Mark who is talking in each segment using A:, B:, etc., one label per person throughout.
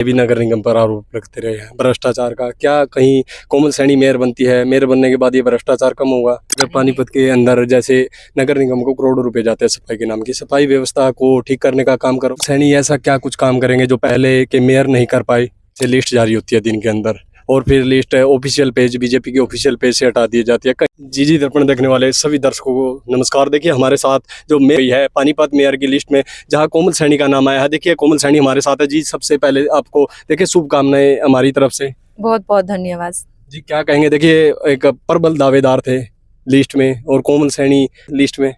A: भी नगर निगम पर आरोप लगते रहे हैं भ्रष्टाचार का। क्या कहीं कोमल सैनी मेयर बनती है, मेयर बनने के बाद ये भ्रष्टाचार कम होगा? अगर पानीपत के अंदर जैसे नगर निगम को करोड़ों रुपए जाते हैं सफाई के नाम की, सफाई व्यवस्था को ठीक करने का काम करो। सैनी ऐसा क्या कुछ काम करेंगे जो पहले के मेयर नहीं कर पाए? से लिस्ट जारी होती है दिन के अंदर और फिर लिस्ट ऑफिशियल पेज, बीजेपी के ऑफिशियल पेज से हटा दी जाती है। जी दर्पण देखने वाले सभी दर्शकों को नमस्कार। देखिए हमारे साथ जो मेयर है पानीपत मेयर की लिस्ट में जहां कोमल सैनी का नाम आया है, देखिए कोमल सैनी हमारे साथ है। जी सबसे पहले आपको देखिए शुभकामनाएं हमारी तरफ से।
B: बहुत बहुत धन्यवाद
A: जी क्या कहेंगे? देखिए एक प्रबल दावेदार थे लिस्ट में और कोमल सैनी लिस्ट में।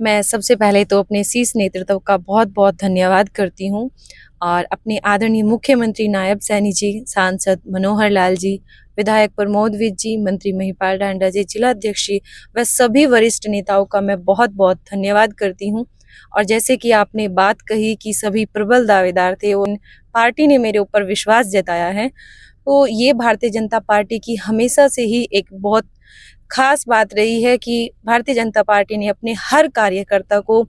B: मैं सबसे पहले तो अपने शीर्ष नेतृत्व का बहुत बहुत धन्यवाद करती हूँ और अपने आदरणीय मुख्यमंत्री नायब सैनी जी, सांसद मनोहर लाल जी, विधायक प्रमोद विज जी, मंत्री महिपाल डांडा जी, जिलाध्यक्ष जी व सभी वरिष्ठ नेताओं का मैं बहुत बहुत धन्यवाद करती हूँ। और जैसे कि आपने बात कही कि सभी प्रबल दावेदार थे, उन पार्टी ने मेरे ऊपर विश्वास जताया है, तो ये भारतीय जनता पार्टी की हमेशा से ही एक बहुत खास बात रही है कि भारतीय जनता पार्टी ने अपने हर कार्यकर्ता को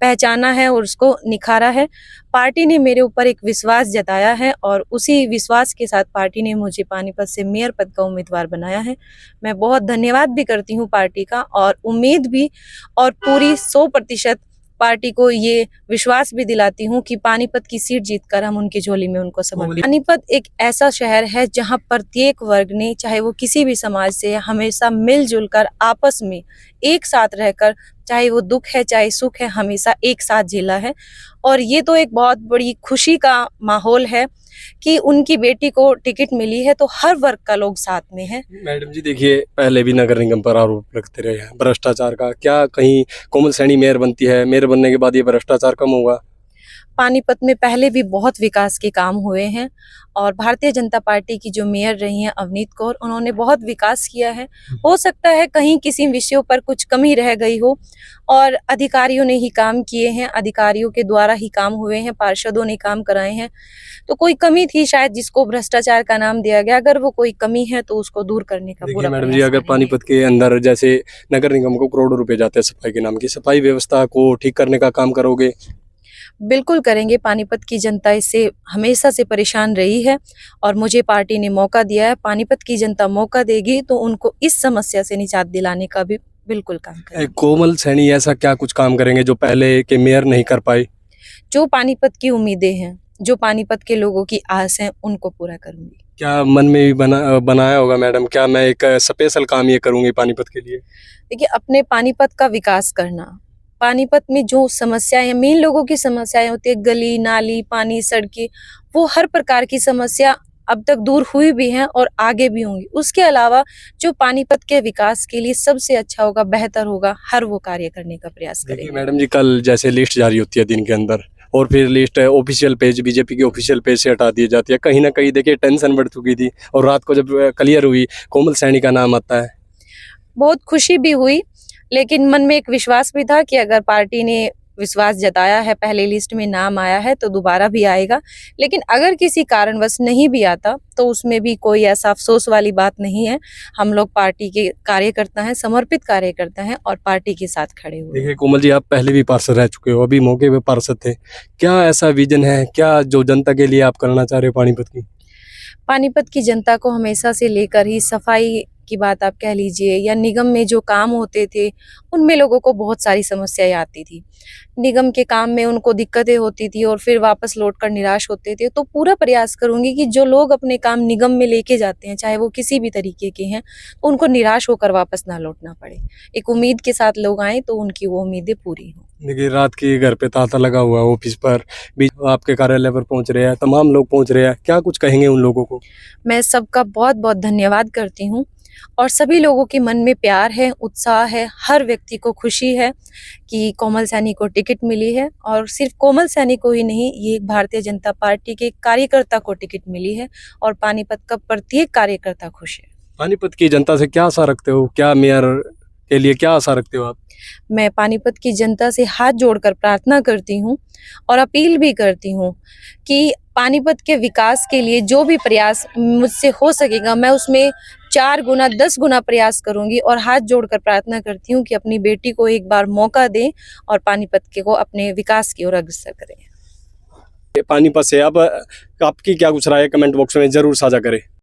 B: पहचाना है और उसको निखारा है। पार्टी ने मेरे ऊपर एक विश्वास जताया है और उसी विश्वास के साथ पार्टी ने मुझे पानीपत से मेयर पद का उम्मीदवार बनाया है। मैं बहुत धन्यवाद भी करती हूँ पार्टी का और उम्मीद भी और पूरी 100% पार्टी को ये विश्वास भी दिलाती हूँ कि पानीपत की सीट जीतकर हम उनकी झोली में उनको समर्पित। पानीपत एक ऐसा शहर है जहाँ प्रत्येक वर्ग ने, चाहे वो किसी भी समाज से, हमेशा मिलजुल कर आपस में एक साथ रहकर, चाहे वो दुख है चाहे सुख है, हमेशा एक साथ झेला है। और ये तो एक बहुत बड़ी खुशी का माहौल है कि उनकी बेटी को टिकट मिली है, तो हर वर्ग का लोग साथ में है।
A: मैडम जी देखिए पहले भी नगर निगम पर आरोप लगते रहे हैं भ्रष्टाचार का। क्या कहीं कोमल सैनी मेयर बनती है, मेयर बनने के बाद ये भ्रष्टाचार कम होगा?
B: पानीपत में पहले भी बहुत विकास के काम हुए हैं और भारतीय जनता पार्टी की जो मेयर रही हैं अवनीत कौर, उन्होंने बहुत विकास किया है। हो सकता है कहीं किसी विषयों पर कुछ कमी रह गई हो और अधिकारियों ने ही काम किए हैं, अधिकारियों के द्वारा ही काम हुए हैं, पार्षदों ने काम कराए हैं, तो कोई कमी थी शायद जिसको भ्रष्टाचार का नाम दिया गया। अगर वो कोई कमी है तो उसको दूर करने का पूरा
A: मैडम जी
B: प्रयास
A: अगर
B: करेंगे।
A: पानीपत के अंदर जैसे नगर निगम को करोड़ों रुपए जाते हैं सफाई के नाम की, सफाई व्यवस्था को ठीक करने का काम करोगे?
B: बिल्कुल करेंगे। पानीपत की जनता इससे हमेशा से परेशान रही है और मुझे पार्टी ने मौका दिया है। पानीपत की जनता मौका देगी तो उनको इस समस्या से निजात दिलाने का भी बिल्कुल काम करेंगे।
A: कोमल सैनी ऐसा क्या कुछ काम करेंगे जो पहले के मेयर नहीं कर पाए?
B: जो पानीपत की उम्मीदें हैं, जो पानीपत के लोगों की आस है, उनको पूरा करूंगी।
A: क्या मन में भी बनाया होगा मैडम, क्या मैं एक स्पेशल काम ये करूंगी पानीपत के लिए?
B: देखिए, अपने पानीपत का विकास करना, पानीपत में जो समस्याएं, मेन लोगों की समस्याएं होती है, गली नाली, पानी, सड़कें, वो हर प्रकार की समस्या अब तक दूर हुई भी हैं और आगे भी होंगी। उसके अलावा जो पानीपत के विकास के लिए सबसे अच्छा होगा, बेहतर होगा, हर वो कार्य करने का प्रयास करेंगे।
A: मैडम जी कल जैसे लिस्ट जारी होती है दिन के अंदर और फिर लिस्ट ऑफिशियल पेज, बीजेपी के ऑफिशियल पेज से हटा दी जाती है, कहीं ना कहीं देखिए टेंशन बढ़ चुकी थी और रात को जब क्लियर हुई कोमल सैनी का नाम आता है,
B: बहुत खुशी भी हुई, लेकिन मन में एक विश्वास भी था कि अगर पार्टी ने विश्वास जताया है, पहले लिस्ट में नाम आया है, तो दोबारा भी आएगा। लेकिन अगर किसी कारणवश नहीं भी आता तो उसमें भी कोई ऐसा अफसोस वाली बात नहीं है। हम लोग पार्टी के कार्यकर्ता हैं, समर्पित कार्यकर्ता हैं और पार्टी के साथ खड़े हुए।
A: देखिए कोमल जी आप पहले भी पार्षद रह चुके हो, अभी मौके पे पार्षद थे, क्या ऐसा विजन है क्या जो जनता के लिए आप करना चाह रहे हो पानीपत की?
B: पानीपत की जनता को हमेशा से लेकर ही, सफाई की बात आप कह लीजिए या निगम में जो काम होते थे, उनमें लोगों को बहुत सारी समस्याएं आती थी। निगम के काम में उनको दिक्कतें होती थी और फिर वापस लौटकर निराश होते थे। तो पूरा प्रयास करूंगी कि जो लोग अपने काम निगम में लेके जाते हैं, चाहे वो किसी भी तरीके के हैं, तो उनको निराश होकर वापस ना लौटना पड़े। एक उम्मीद के साथ लोग आए तो उनकी वो उम्मीदें पूरी हों।
A: देखिए रात की घर पे ताला लगा हुआ है, ऑफिस पर भी आपके कार्यालय पर पहुंच रहे हैं, तमाम लोग पहुंच रहे हैं, क्या कुछ कहेंगे उन लोगों को?
B: मैं सबका बहुत बहुत धन्यवाद करती हूँ और सभी लोगों के मन में प्यार है, उत्साह है, हर व्यक्ति को खुशी है कि कोमल सैनी को टिकट मिली है। और सिर्फ कोमल सैनी को ही नहीं, ये भारतीय जनता पार्टी के कार्यकर्ता को टिकट मिली है और पानीपत का प्रत्येक कार्यकर्ता खुश है।
A: पानीपत की जनता से क्या आशा रखते हो, क्या मेयर के लिए क्या आशा रखते हो आप?
B: मैं पानीपत की जनता से हाथ जोड़कर प्रार्थना करती हूँ और अपील भी करती हूँ कि पानीपत के विकास के लिए जो भी प्रयास मुझसे हो सकेगा, मैं उसमें 4 गुना 10 गुना प्रयास करूंगी और हाथ जोड़कर प्रार्थना करती हूँ कि अपनी बेटी को एक बार मौका दें और पानीपत के को अपने विकास की ओर अग्रसर करें।
A: पानीपत से। अब आपकी क्या कुछ राय है, कमेंट बॉक्स में जरूर साझा करें।